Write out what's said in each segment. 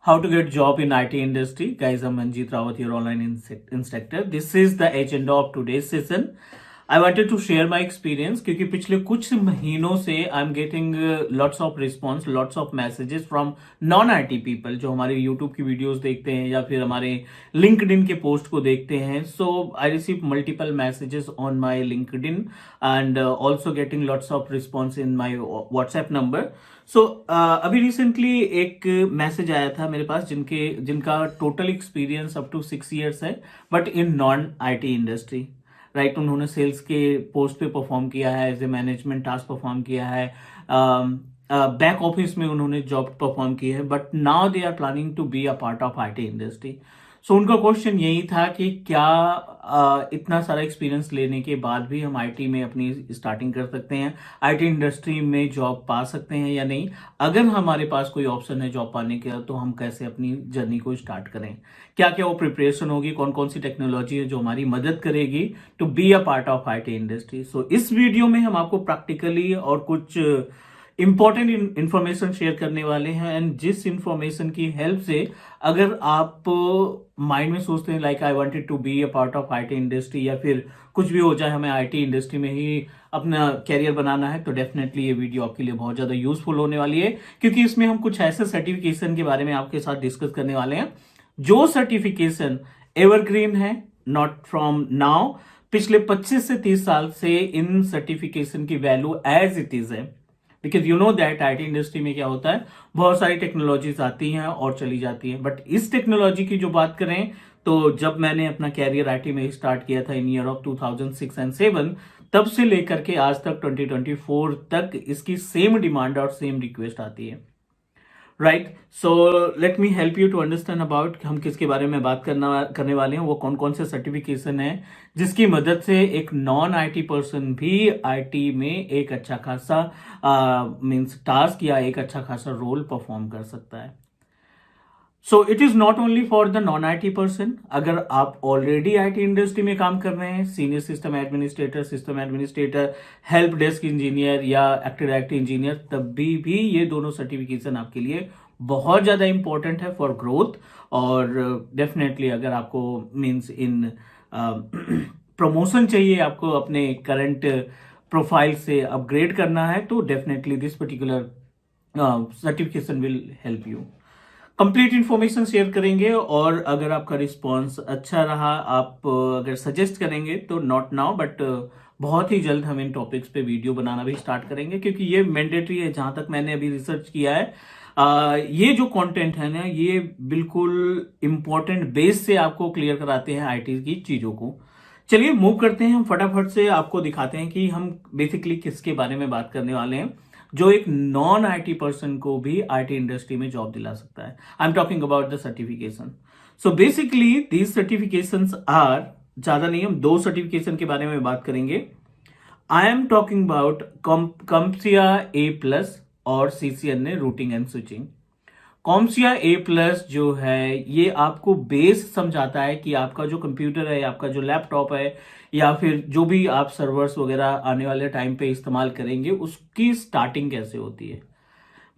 How to get job in IT industry. Guys, I'm Manjeet Rawat, your online instructor. This is the agenda of today's session. I wanted to share my experience क्योंकि पिछले कुछ महीनों से I am getting lots of response, lots of messages from non IT people जो हमारे YouTube की videos देखते हैं या फिर हमारे लिंक्डइन के पोस्ट को देखते हैं. So I receive multiple messages on my LinkedIn and also getting lots of response in my WhatsApp number. सो अभी रिसेंटली एक मैसेज आया था मेरे पास जिनका total experience up to 6 years है, but in non IT industry. Right, उन्होंने सेल्स के पोस्ट पे परफॉर्म किया है, as a management task perform किया है, बैक ऑफिस में उन्होंने जॉब परफॉर्म की है, but now they are planning to be a part of IT industry. So उनका क्वेश्चन यही था कि क्या इतना सारा एक्सपीरियंस लेने के बाद भी हम आईटी में अपनी स्टार्टिंग कर सकते हैं, आईटी इंडस्ट्री में जॉब पा सकते हैं या नहीं. अगर हमारे पास कोई ऑप्शन है जॉब पाने का तो हम कैसे अपनी जर्नी को स्टार्ट करें, क्या क्या वो प्रिपरेशन होगी, कौन कौन सी टेक्नोलॉजी है जो हमारी मदद करेगी to be a part of IT industry. So इस वीडियो में हम आपको प्रैक्टिकली और कुछ इंपॉर्टेंट इंफॉर्मेशन शेयर करने वाले हैं. एंड जिस इंफॉर्मेशन की हेल्प से अगर आप माइंड में सोचते हैं like I wanted to be a part of IT industry या फिर कुछ भी हो जाए, हमें आईटी इंडस्ट्री में ही अपना कैरियर बनाना है, तो डेफिनेटली ये वीडियो आपके लिए बहुत ज्यादा यूजफुल होने वाली है. क्योंकि इसमें हम कुछ ऐसे सर्टिफिकेशन के बारे में आपके साथ डिस्कस करने वाले हैं जो सर्टिफिकेशन एवरग्रीन है, नॉट फ्रॉम नाउ. पिछले 25 से 30 साल से इन सर्टिफिकेशन की वैल्यू एज इट इज है. Because you know that IT industry में क्या होता है, बहुत सारी टेक्नोलॉजीज आती हैं और चली जाती हैं. बट इस टेक्नोलॉजी की जो बात करें तो जब मैंने अपना कैरियर आईटी में स्टार्ट किया था इन ईयर ऑफ 2006 एंड 7, तब से लेकर के आज तक 2024 तक इसकी सेम डिमांड और सेम रिक्वेस्ट आती है. Right, so let me help you to understand about हम किसके बारे में बात करने वाले हैं, वो कौन कौन से सर्टिफिकेशन है जिसकी मदद से एक नॉन आईटी पर्सन भी आईटी में एक अच्छा खासा मीन्स टास्क या एक अच्छा खासा रोल परफॉर्म कर सकता है. So it is not only for the non IT person. अगर आप ऑलरेडी आईटी इंडस्ट्री में काम कर रहे हैं, senior system administrator, help desk engineer या एक्टिव डायरेक्टर इंजीनियर, तब भी ये दोनों सर्टिफिकेशन आपके लिए बहुत ज्यादा इंपॉर्टेंट है फॉर ग्रोथ. और डेफिनेटली अगर आपको मीन्स इन प्रमोशन चाहिए, आपको अपने करंट प्रोफाइल से अपग्रेड करना है, तो definitely this particular certification will help you. Complete information share करेंगे और अगर आपका रिस्पॉन्स अच्छा रहा, आप अगर सजेस्ट करेंगे तो नॉट नाउ बट बहुत ही जल्द हम इन टॉपिक्स पे वीडियो बनाना भी स्टार्ट करेंगे, क्योंकि ये मैंडेटरी है. जहां तक मैंने अभी रिसर्च किया है, ये जो कंटेंट है ना, ये बिल्कुल इंपॉर्टेंट बेस से आपको क्लियर कराते हैं आईटी की चीजों को. चलिए मूव करते हैं, हम फटाफट से आपको दिखाते हैं कि हम बेसिकली किसके बारे में बात करने वाले हैं जो एक नॉन आईटी पर्सन को भी आईटी इंडस्ट्री में जॉब दिला सकता है. I am talking about the certification. So basically these certifications are, ज्यादा नहीं, हम 2 सर्टिफिकेशन के बारे में बात करेंगे. I am talking about CompTIA A+ और CCNA routing and switching. CompTIA A+ जो है ये आपको बेस समझाता है कि आपका जो कंप्यूटर है, आपका जो लैपटॉप है या फिर जो भी आप सर्वर्स वगैरह आने वाले टाइम पे इस्तेमाल करेंगे, उसकी स्टार्टिंग कैसे होती है.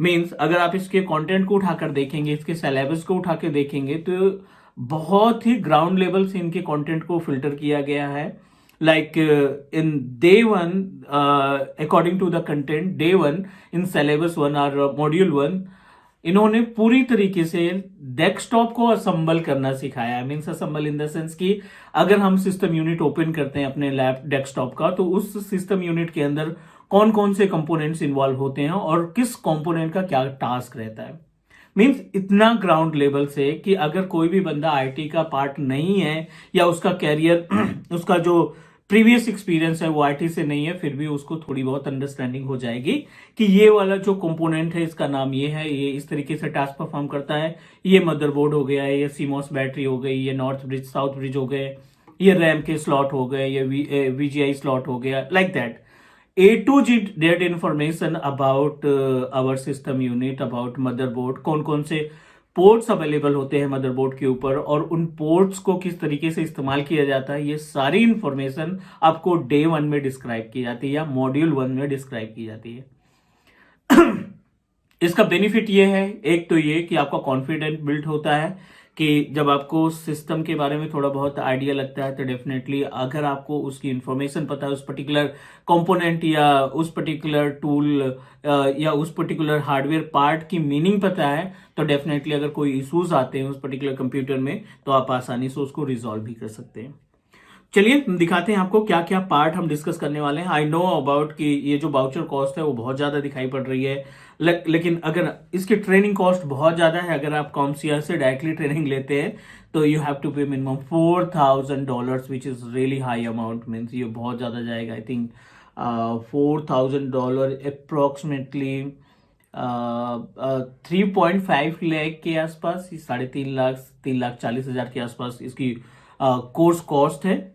मींस अगर आप इसके कंटेंट को उठाकर देखेंगे, इसके सिलेबस को उठा के देखेंगे, तो बहुत ही ग्राउंड लेवल से इनके कंटेंट को फिल्टर किया गया है. Like in day 1, according to the content, day 1 in syllabus 1 और मॉड्यूल 1, इन्होंने पूरी तरीके से डेस्कटॉप को असेंबल करना सिखाया है. Means assemble in the sense कि अगर हम सिस्टम यूनिट ओपन करते हैं अपने लैप डेस्कटॉप का, तो उस सिस्टम यूनिट के अंदर कौन कौन से कंपोनेंट्स इन्वॉल्व होते हैं और किस कंपोनेंट का क्या टास्क रहता है. मीन्स इतना ग्राउंड लेवल से कि अगर कोई भी बंदा आईटी का पार्ट नहीं है या उसका कैरियर उसका जो प्रीवियस एक्सपीरियंस है वो आईटी से नहीं है, फिर भी उसको थोड़ी बहुत अंडरस्टैंडिंग हो जाएगी कि ये वाला जो कंपोनेंट है इसका नाम ये है, ये इस तरीके से टास्क परफॉर्म करता है, ये मदरबोर्ड हो गया, ये सीमॉस बैटरी हो गई, ये नॉर्थ ब्रिज साउथ ब्रिज हो गए, ये रैम के स्लॉट हो गए, ये VGI स्लॉट हो गया, like that. A to Z information about our system unit, about motherboard, कौन कौन से पोर्ट्स अवेलेबल होते हैं मदरबोर्ड के ऊपर और उन पोर्ट्स को किस तरीके से इस्तेमाल किया जाता है, ये सारी इंफॉर्मेशन आपको डे 1 में डिस्क्राइब की जाती है या मॉड्यूल 1 में डिस्क्राइब की जाती है. इसका बेनिफिट ये है, एक तो ये कि आपका कॉन्फिडेंट बिल्ड होता है कि जब आपको सिस्टम के बारे में थोड़ा बहुत आइडिया लगता है तो डेफिनेटली अगर आपको उसकी इंफॉर्मेशन पता है, उस पर्टिकुलर कंपोनेंट या उस पर्टिकुलर टूल या उस पर्टिकुलर हार्डवेयर पार्ट की मीनिंग पता है, तो डेफिनेटली अगर कोई इश्यूज आते हैं उस पर्टिकुलर कंप्यूटर में तो आप आसानी से उसको रिजॉल्व भी कर सकते हैं। चलिए दिखाते हैं आपको क्या क्या पार्ट हम डिस्कस करने वाले हैं। आई नो अबाउट कि ये जो वाउचर कॉस्ट है वो बहुत ज्यादा दिखाई पड़ रही है, लेकिन अगर इसकी ट्रेनिंग कॉस्ट बहुत ज्यादा है, अगर आप कॉमसीआ से डायरेक्टली ट्रेनिंग लेते हैं तो यू हैव टू पे minimum $4,000 which is really high amount, means ये बहुत ज्यादा जाएगा। आई थिंक $4,000 अप्रोक्सीमेटली 3.5 लाख के आसपास, 3.5 लाख 3,40,000 के आसपास इसकी कोर्स कॉस्ट है।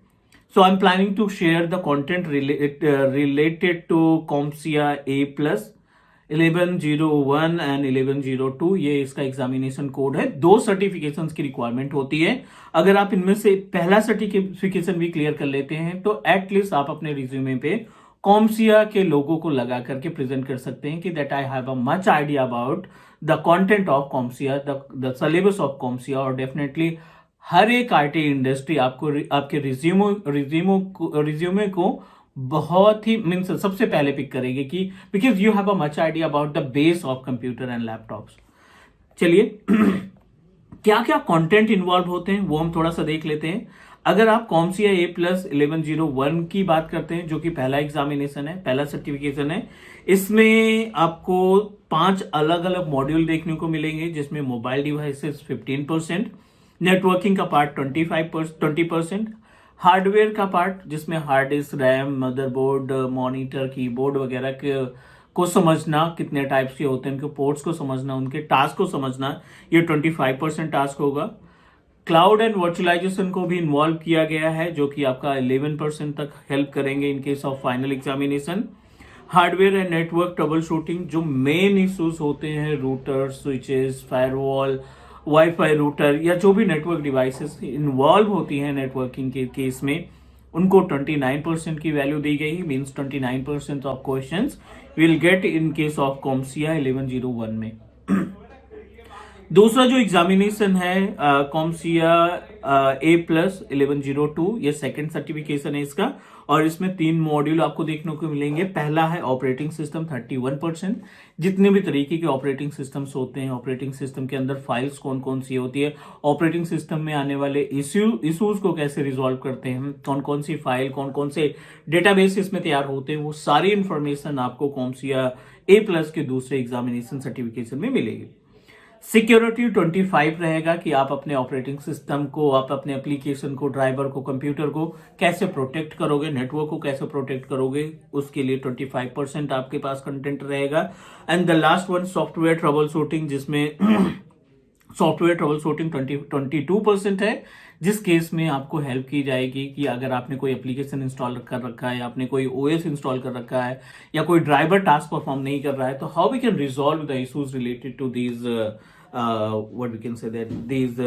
So I'm planning to share the content related to CompTIA A+ 1101 and 1102। ये इसका एग्जामिनेशन कोड है। 2 सर्टिफिकेशंस की रिक्वायरमेंट होती है। अगर आप इनमें से पहला सर्टिफिकेशन भी क्लियर कर लेते हैं तो एटलीस्ट आप अपने रिज्यूमे पे CompTIA के लोगो को लगा करके प्रेजेंट कर सकते हैं कि that I have a much idea about the content of CompTIA, the syllabus of CompTIA। और डेफिनेटली हर एक आईटी इंडस्ट्री आपको आपके रिज्यूमे को बहुत ही मीन्स सबसे पहले पिक करेगी कि because you have a much idea about the base of computer and laptops. चलिए क्या क्या कंटेंट इन्वॉल्व होते हैं वो हम थोड़ा सा देख लेते हैं। अगर आप CompTIA A+ 1101 की बात करते हैं, जो कि पहला एग्जामिनेशन है, पहला सर्टिफिकेशन है, इसमें आपको 5 अलग अलग मॉड्यूल देखने को मिलेंगे, जिसमें मोबाइल डिवाइसेस 15%, नेटवर्किंग का पार्ट 20%, हार्डवेयर का पार्ट जिसमें hard disk, RAM, motherboard, monitor, keyboard वगैरह को समझना, कितने टाइप्स के होते हैं, उनके पोर्ट्स को समझना, उनके टास्क को समझना, ये 25% टास्क होगा। क्लाउड एंड वर्चुअलाइजेशन को भी इन्वॉल्व किया गया है, जो कि आपका 11% तक हेल्प करेंगे in case of final examination. Hardware and network trouble shooting, जो मेन इश्यूज होते हैं, router, switches, firewall, wifi router या जो भी नेटवर्क डिवाइसेस इन्वॉल्व होती हैं नेटवर्किंग के केस में, उनको 29% की वैल्यू दी गई है। Means 29% of questions will get in case of CompTIA 1101 में। दूसरा जो एग्जामिनेशन है CompTIA A+ 1102, ये सेकंड सर्टिफिकेशन है इसका, और इसमें 3 मॉड्यूल आपको देखने को मिलेंगे। पहला है ऑपरेटिंग सिस्टम 31%, जितने भी तरीके के ऑपरेटिंग सिस्टम्स होते हैं, ऑपरेटिंग सिस्टम के अंदर फाइल्स कौन कौन सी होती है, ऑपरेटिंग सिस्टम में आने वाले इश्यूज को कैसे रिजॉल्व करते हैं, कौन कौन सी फाइल, कौन कौन से डेटाबेस इसमें तैयार होते हैं, वो सारी इंफॉर्मेशन आपको CompTIA A+ के दूसरे एग्जामिनेशन सर्टिफिकेशन में मिलेगी। सिक्योरिटी 25 रहेगा कि आप अपने ऑपरेटिंग सिस्टम को, आप अपने एप्लीकेशन को, ड्राइवर को, कंप्यूटर को कैसे प्रोटेक्ट करोगे, नेटवर्क को कैसे प्रोटेक्ट करोगे, उसके लिए 25% आपके पास कंटेंट रहेगा। And the last one software trouble shooting, जिसमें सॉफ्टवेयर ट्रबल शूटिंग 22% है, जिस केस में आपको हेल्प की जाएगी कि अगर आपने कोई एप्लीकेशन इंस्टॉल कर रखा है, आपने कोई ओएस इंस्टॉल कर रखा है, या कोई ड्राइवर टास्क परफॉर्म नहीं कर रहा है, तो how we can resolve the issues related to these what we can say that these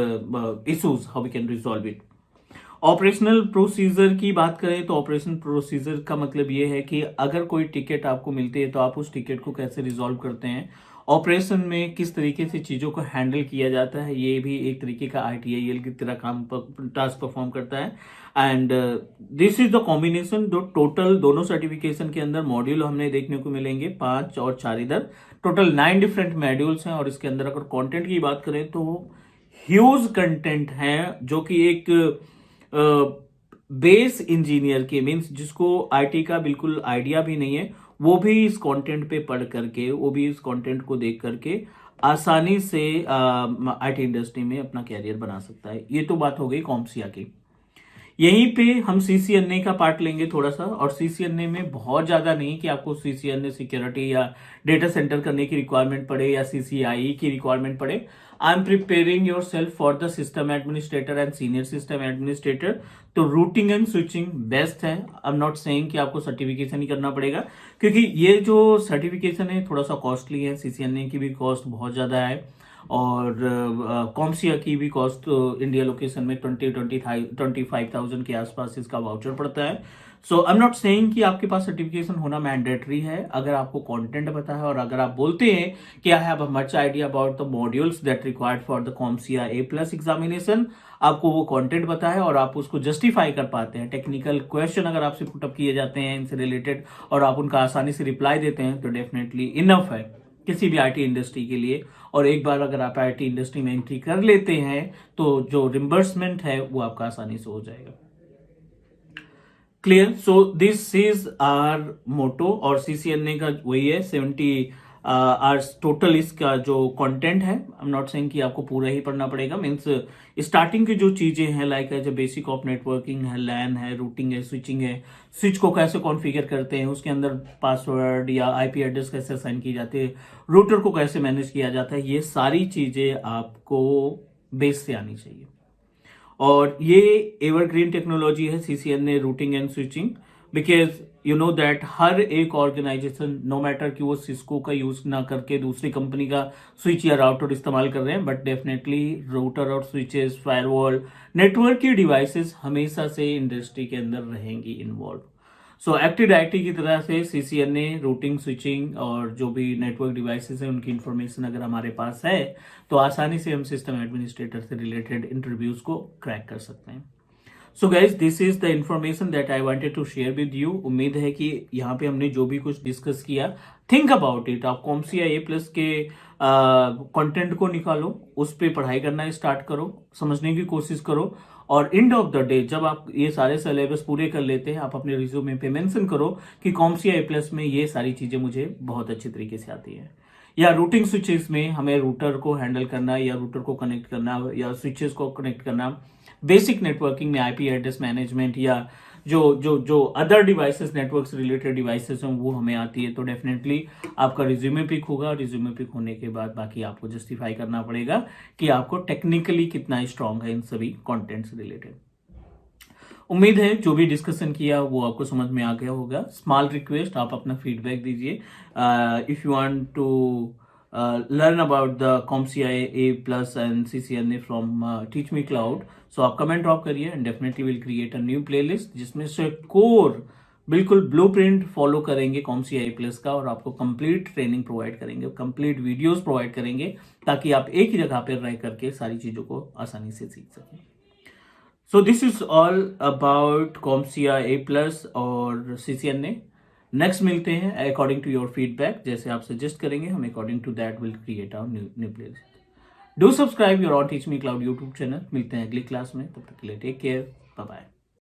issues, how we can resolve it। Operational procedure की बात करें तो ऑपरेशनल प्रोसीजर का मतलब ये है कि अगर कोई टिकट आपको मिलती है तो आप उस टिकट को कैसे रिजॉल्व करते हैं, ऑपरेशन में किस तरीके से चीज़ों को हैंडल किया जाता है, ये भी एक तरीके का ITIL की तरह टास्क परफॉर्म करता है। And this is the combination. Total दोनों सर्टिफिकेशन के अंदर मॉड्यूल हमने देखने को मिलेंगे 5 और 4 इधर, टोटल 9 डिफरेंट मॉड्यूल्स हैं। और इसके अंदर अगर कंटेंट की बात करें तो ह्यूज कंटेंट है, जो कि एक बेस इंजीनियर के मीन्स जिसको IT का बिल्कुल आइडिया भी नहीं है, वो भी इस कंटेंट पे पढ़ करके, वो भी इस कंटेंट को देख करके आसानी से IT इंडस्ट्री में अपना कैरियर बना सकता है। ये तो बात हो गई CompTIA की। यहीं पे हम CCNA का पार्ट लेंगे थोड़ा सा, और CCNA में बहुत ज्यादा नहीं कि आपको CCNA सिक्योरिटी या डेटा सेंटर करने की रिक्वायरमेंट पड़े या CCIE की रिक्वायरमेंट पड़े। I am preparing your self for the system administrator and senior system administrator. तो रूटिंग एंड स्विचिंग बेस्ट है। आई एम नॉट सेइंग कि आपको सर्टिफिकेशन ही करना पड़ेगा, क्योंकि ये जो सर्टिफिकेशन है थोड़ा सा कॉस्टली है, CCNA की भी कॉस्ट बहुत ज्यादा है, और कॉम्सिया की भी कॉस्ट इंडिया लोकेशन में 25,000 के आसपास इसका वाउचर पड़ता है। सो आई एम नॉट सेइंग कि आपके पास सर्टिफिकेशन होना मैंडेटरी है। अगर आपको कंटेंट पता है और अगर आप बोलते हैं कि I have a much idea about the modules that required for the CompTIA A+ examination, आपको वो कंटेंट पता है और आप उसको जस्टिफाई कर पाते हैं, टेक्निकल क्वेश्चन अगर आपसे पुटअप किए जाते हैं इनसे रिलेटेड और आप उनका आसानी से रिप्लाई देते हैं, तो डेफिनेटली इनफ है किसी भी आईटी इंडस्ट्री के लिए। और एक बार अगर आप आईटी इंडस्ट्री में एंट्री कर लेते हैं तो जो रिम्बर्समेंट है वो आपका आसानी से हो जाएगा। Clear? So this is our motto और CCNA का वही है 70 आवर्स टोटल इसका जो कंटेंट है। आई एम नॉट सेइंग कि आपको पूरा ही पढ़ना पड़ेगा, मीन्स स्टार्टिंग की जो चीजें हैं like as basic of networking है, लैन है, रूटिंग है, स्विचिंग है, स्विच को कैसे कॉन्फ़िगर करते हैं, उसके अंदर पासवर्ड या आईपी एड्रेस कैसे असाइन की जाती है, रूटर को कैसे मैनेज किया जाता है, ये सारी चीजें आपको बेस से आनी चाहिए। और ये एवरग्रीन टेक्नोलॉजी है CCNA routing and switching, because you know that हर एक ऑर्गेनाइजेशन नो मैटर कि वो सिस्को का यूज ना करके दूसरी कंपनी का स्विच या राउटर इस्तेमाल कर रहे हैं, बट डेफिनेटली राउटर और स्विचेस, फायरवॉल, नेटवर्क की डिवाइसेस हमेशा से इंडस्ट्री के अंदर रहेंगी इन्वॉल्व। सो एक्टिव डायरेक्टरी की तरह से CCNA रूटिंग, स्विचिंग और जो भी नेटवर्क डिवाइसेस हैं उनकी इंफॉर्मेशन अगर हमारे पास है तो आसानी से हम सिस्टम एडमिनिस्ट्रेटर से रिलेटेड इंटरव्यूज को क्रैक कर सकते हैं। So guys, this is the information that I wanted to share with you. उम्मीद है कि यहाँ पे हमने जो भी कुछ डिस्कस किया, थिंक अबाउट इट। आप कॉम्सिया A+ के कंटेंट को निकालो, उस पर पढ़ाई करना स्टार्ट करो, समझने की कोशिश करो और एंड ऑफ द डे जब आप ये सारे सिलेबस पूरे कर लेते हैं, आप अपने रिज्यूमे पे मेंशन करो कि कॉम्सिया A+ में ये सारी चीजें मुझे बहुत अच्छी तरीके से आती है। या रूटिंग स्विचेस में हमें रूटर को हैंडल करना या रूटर को कनेक्ट करना या स्विचेस को कनेक्ट करना, बेसिक नेटवर्किंग में आईपी एड्रेस मैनेजमेंट या जो जो जो अदर डिवाइसेस, नेटवर्क से रिलेटेड डिवाइसेस हैं वो हमें आती है, तो डेफिनेटली आपका रिज्यूमे पिक होगा। रिज्यूमे पिक होने के बाद बाकी आपको जस्टिफाई करना पड़ेगा कि आपको टेक्निकली कितना स्ट्रांग है इन सभी कंटेंट से रिलेटेड। उम्मीद है जो भी डिस्कशन किया वो आपको समझ में आ गया होगा। स्मॉल रिक्वेस्ट, आप अपना फीडबैक दीजिए। If you want to learn about the CompTIA A+ and CCNA from Teach Me Cloud, so आप कमेंट ड्रॉप करिए and definitely will create a new playlist जिसमें से कोर बिल्कुल ब्लूप्रिंट फॉलो करेंगे CompTIA A+ का और आपको कंप्लीट ट्रेनिंग प्रोवाइड करेंगे, कंप्लीट वीडियोस प्रोवाइड करेंगे ताकि आप एक ही जगह पर रह करके सारी चीज़ों को आसानी से सीख सकें। सो this is all about CompTIA A+ और CCNA। नेक्स्ट मिलते हैं अकॉर्डिंग टू योर फीडबैक, जैसे आप सजेस्ट करेंगे हम according to that will create our new playlist. Do subscribe your own Teach Me Cloud YouTube channel. मिलते हैं अगली क्लास में, तब तक के लिए टेक केयर, बाय बाय।